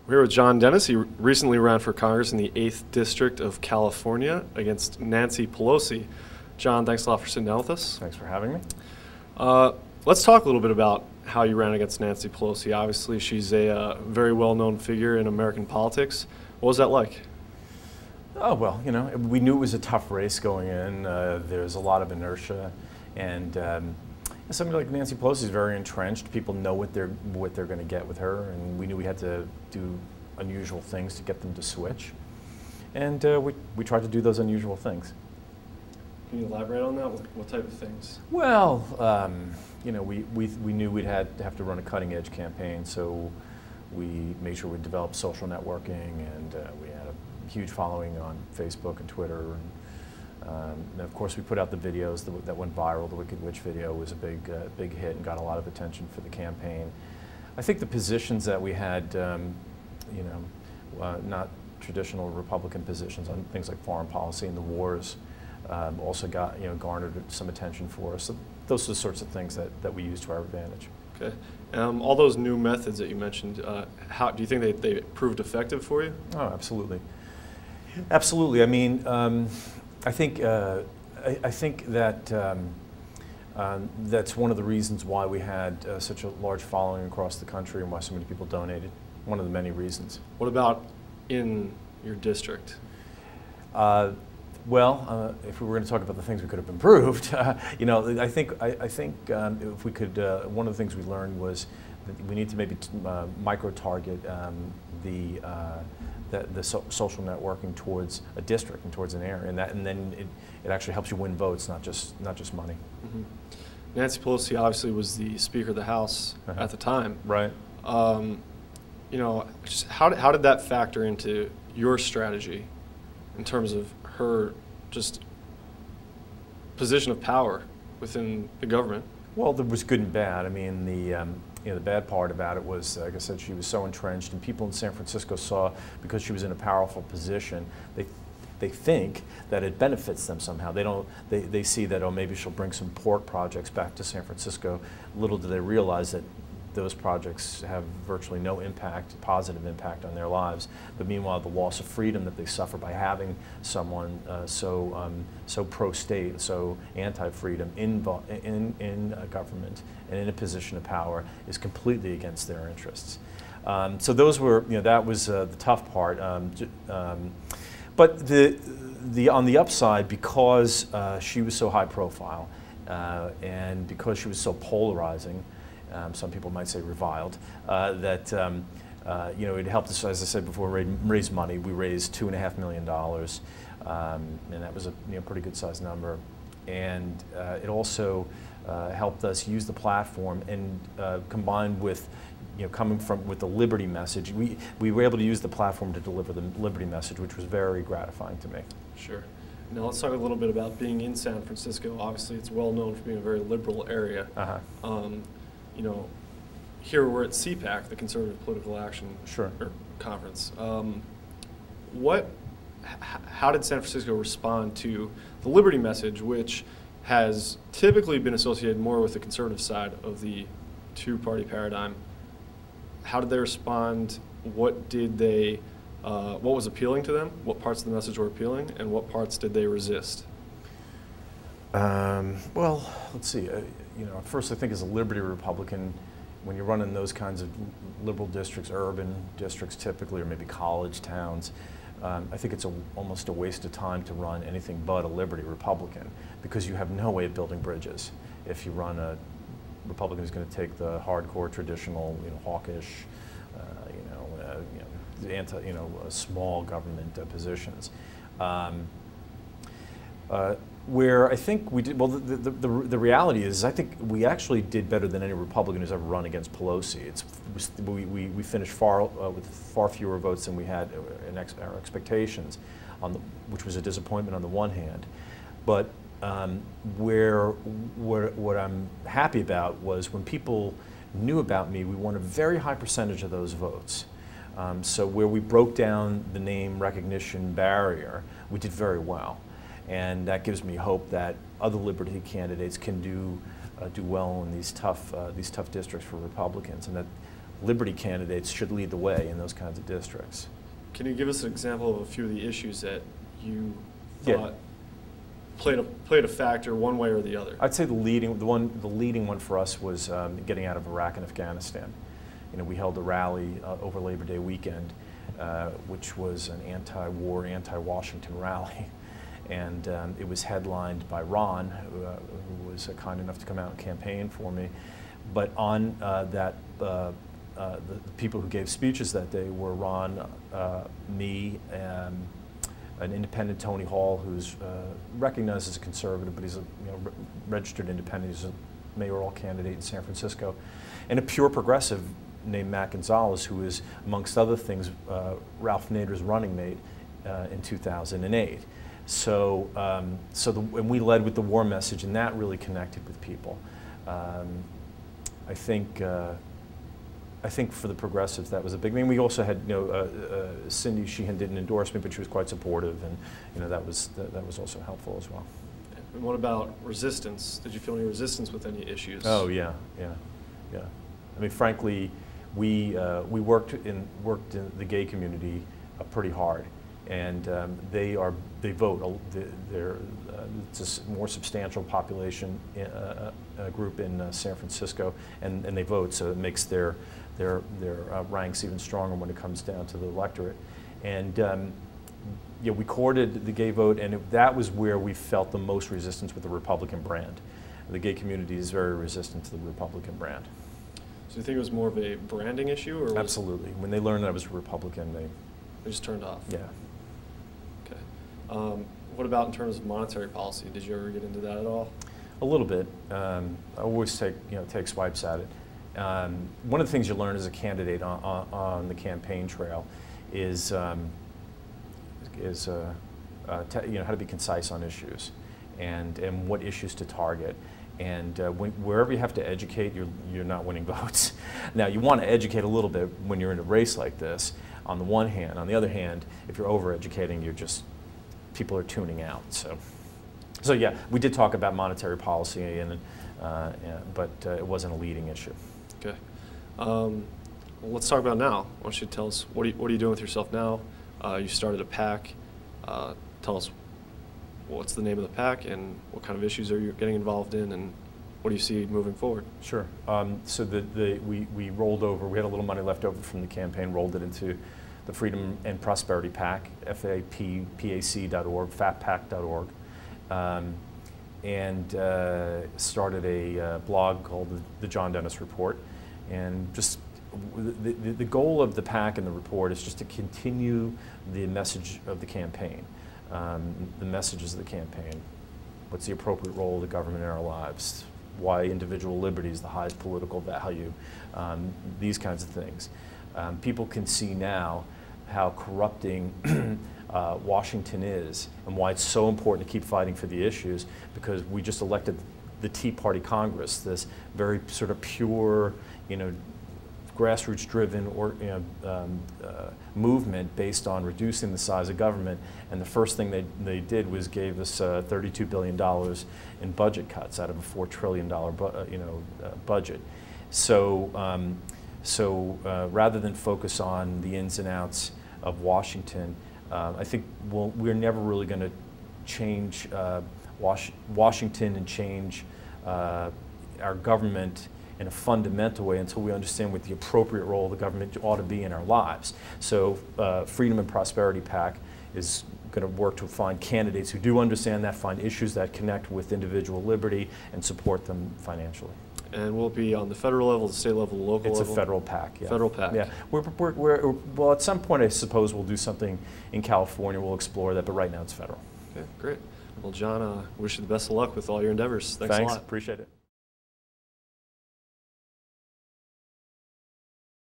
We're here with John Dennis. He recently ran for Congress in the 8th District of California against Nancy Pelosi. John, thanks a lot for sitting down with us. Thanks for having me. Let's talk a little bit about how you ran against Nancy Pelosi. Obviously, she's a very well-known figure in American politics. What was that like? Oh, well, you know, we knew it was a tough race going in. There's a lot of inertia, and somebody like Nancy Pelosi is very entrenched. People know what they're going to get with her, and we knew we had to do unusual things to get them to switch. And we tried to do those unusual things. Can you elaborate on that? What type of things? Well, you know, we knew we'd have to run a cutting-edge campaign, so we made sure we developed social networking, and we had a huge following on Facebook and Twitter. And of course, we put out the videos that went viral. The Wicked Witch video was a big hit and got a lot of attention for the campaign. I think the positions that we had, you know, not traditional Republican positions on things like foreign policy and the wars, also got, you know, garnered some attention for us. So those are the sorts of things that we use to our advantage. Okay. All those new methods that you mentioned, how do you think they proved effective for you? Oh, absolutely. Absolutely. I mean, I think that that's one of the reasons why we had such a large following across the country and why so many people donated. One of the many reasons. What about in your district? Well, if we were going to talk about the things we could have improved, you know, I think if we could, one of the things we learned was that we need to maybe micro-target the social networking towards a district and towards an area, and then it actually helps you win votes, not just money. Mm-hmm. Nancy Pelosi obviously was the Speaker of the House at the time. Right. You know, just how did that factor into your strategy in terms of her just position of power within the government? Well, there was good and bad. I mean, you know, the bad part about it was, like I said, she was so entrenched, and people in San Francisco saw, because she was in a powerful position, they think that it benefits them somehow. They see that, oh, maybe she'll bring some port projects back to San Francisco. Little do they realize that those projects have virtually no impact, positive impact on their lives. But meanwhile, the loss of freedom that they suffer by having someone so pro-state, so anti-freedom in government and in a position of power is completely against their interests. So those were, you know, that was the tough part. But on the upside, because she was so high profile and because she was so polarizing, some people might say reviled, that you know, it helped us, as I said before, raise money. We raised $2.5 million, and that was a, you know, pretty good sized number. And it also helped us use the platform, and combined with, you know, coming with the liberty message, we were able to use the platform to deliver the liberty message, which was very gratifying to me. Sure. Now let's talk a little bit about being in San Francisco. Obviously, it's well known for being a very liberal area. You know, here we're at CPAC, the Conservative Political Action Conference. How did San Francisco respond to the liberty message, which has typically been associated more with the conservative side of the two-party paradigm? How did they respond? What did they? What was appealing to them? What parts of the message were appealing, and what parts did they resist? Well, let's see. You know, first, I think as a liberty Republican, when you run in those kinds of liberal districts, urban districts typically, or maybe college towns, I think it's almost a waste of time to run anything but a liberty Republican, because you have no way of building bridges if you run a Republican who's going to take the hardcore, traditional, you know, hawkish, small government positions. Where I think we did, well, the reality is, I think we actually did better than any Republican who's ever run against Pelosi. We finished with far fewer votes than we had in our expectations, which was a disappointment on the one hand. But what I'm happy about was when people knew about me, we won a very high percentage of those votes. So where we broke down the name recognition barrier, we did very well. And that gives me hope that other liberty candidates can do well in these tough districts for Republicans, and that liberty candidates should lead the way in those kinds of districts. Can you give us an example of a few of the issues that you Yeah. thought played a factor one way or the other? I'd say the leading one for us was getting out of Iraq and Afghanistan. You know, we held a rally over Labor Day weekend, which was an anti-war, anti-Washington rally. And it was headlined by Ron, who was kind enough to come out and campaign for me. But on the people who gave speeches that day were Ron, me, an independent, Tony Hall, who's recognized as a conservative, but he's a registered independent. He's a mayoral candidate in San Francisco, and a pure progressive named Matt Gonzalez, who is, amongst other things, Ralph Nader's running mate in 2008. So, and we led with the war message, and that really connected with people. I think for the progressives that was a big thing. We also had, Cindy Sheehan did an endorsement, but she was quite supportive, and that was also helpful as well. And what about resistance? Did you feel any resistance with any issues? Oh yeah. I mean, frankly, we worked in the gay community pretty hard, and they vote. It's a more substantial population group in San Francisco, and they vote, so it makes their ranks even stronger when it comes down to the electorate. And we courted the gay vote, and that was where we felt the most resistance with the Republican brand. The gay community is very resistant to the Republican brand. So you think it was more of a branding issue? Or Absolutely. When they learned that I was a Republican, they just turned off? Yeah. Okay. What about in terms of monetary policy? Did you ever get into that at all? A little bit. I always take swipes at it. One of the things you learn as a candidate on the campaign trail is how to be concise on issues, and what issues to target. And wherever you have to educate, you're not winning votes. Now, you want to educate a little bit when you're in a race like this, on the one hand. On the other hand, if you're over-educating, people are tuning out. So yeah, we did talk about monetary policy, but it wasn't a leading issue. Okay. Well, let's talk about now. Why don't you tell us, what are you doing with yourself now? You started a PAC. Tell us what's the name of the PAC and what kind of issues are you getting involved in, and what do you see moving forward? Sure. So we rolled over. We had a little money left over from the campaign, rolled it into the Freedom and Prosperity PAC, FAPPAC.org, FAPPAC.org, and started a blog called the John Dennis Report. And just the goal of the PAC and the report is just to continue the message of the campaign, the messages of the campaign. What's the appropriate role of the government in our lives? Why individual liberty is the highest political value? These kinds of things. People can see now how corrupting Washington is, and why it's so important to keep fighting for the issues, because we just elected the Tea Party Congress, this very sort of pure, grassroots-driven movement based on reducing the size of government, and the first thing they did was gave us $32 billion in budget cuts out of a $4 trillion budget. So rather than focus on the ins and outs of Washington, I think we're never really going to change Washington and change our government in a fundamental way until we understand what the appropriate role of the government ought to be in our lives. So Freedom and Prosperity PAC is going to work to find candidates who do understand that, find issues that connect with individual liberty, and support them financially. And will it be on the federal level, the state level, the local level? It's a federal PAC, yeah. Federal PAC. Yeah. Well, at some point, I suppose we'll do something in California. We'll explore that, but right now it's federal. Okay, great. Well, John, wish you the best of luck with all your endeavors. Thanks a lot. Appreciate it.